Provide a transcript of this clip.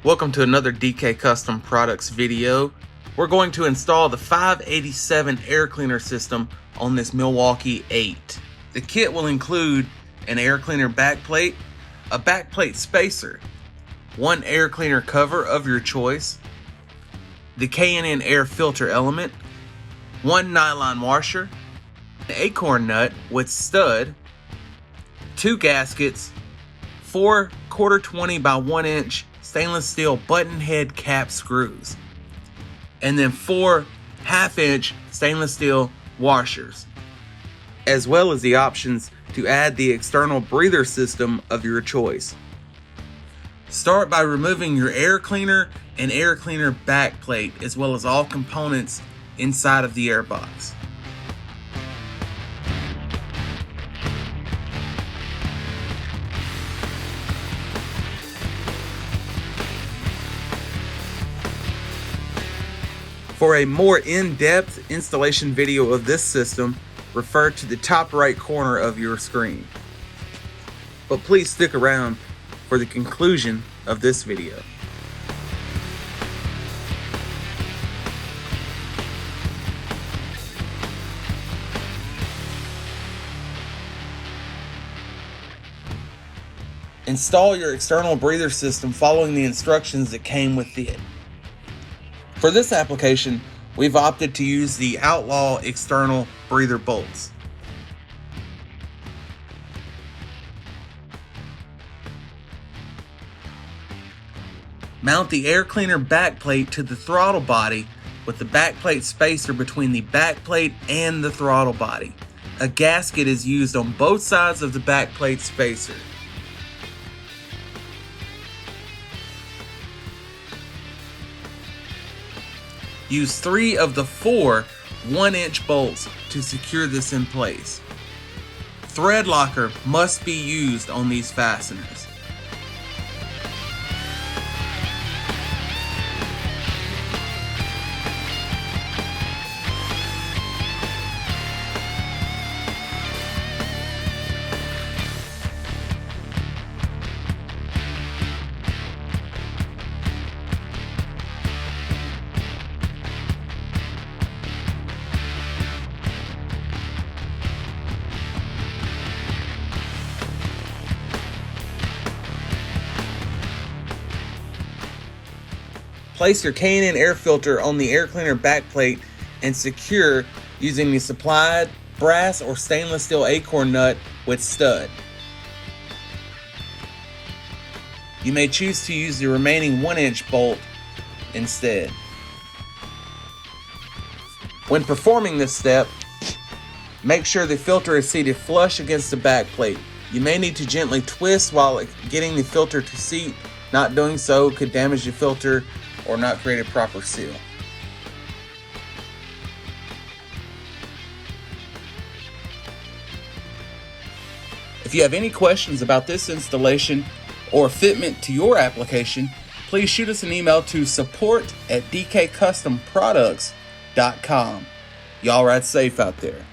Welcome to another DK Custom Products video. We're going to install the 587 air cleaner system on this Milwaukee-Eight. The kit will include an air cleaner backplate, a backplate spacer, one air cleaner cover of your choice, the K&N air filter element, one nylon washer, an acorn nut with stud, two gaskets, 4 1/4 by 1 inch stainless steel button head cap screws, and then 4 1/2 inch stainless steel washers, as well as the options to add the external breather system of your choice. Start by removing your air cleaner and air cleaner backplate, as well as all components inside of the air box. For a more in-depth installation video of this system, refer to the top right corner of your screen. But please stick around for the conclusion of this video. Install your external breather system following the instructions that came with it. For this application, we've opted to use the Outlaw external breather bolts. Mount the air cleaner backplate to the throttle body with the backplate spacer between the backplate and the throttle body. A gasket is used on both sides of the backplate spacer. Use 3 of the 4 1-inch bolts to secure this in place. Thread locker must be used on these fasteners. Place your K&N air filter on the air cleaner backplate and secure using the supplied brass or stainless steel acorn nut with stud. You may choose to use the remaining 1-inch bolt instead. When performing this step, make sure the filter is seated flush against the backplate. You may need to gently twist while getting the filter to seat. Not doing so could damage the filter or not create a proper seal. If you have any questions about this installation or fitment to your application, please shoot us an email to support@dkcustomproducts.com. Y'all ride safe out there.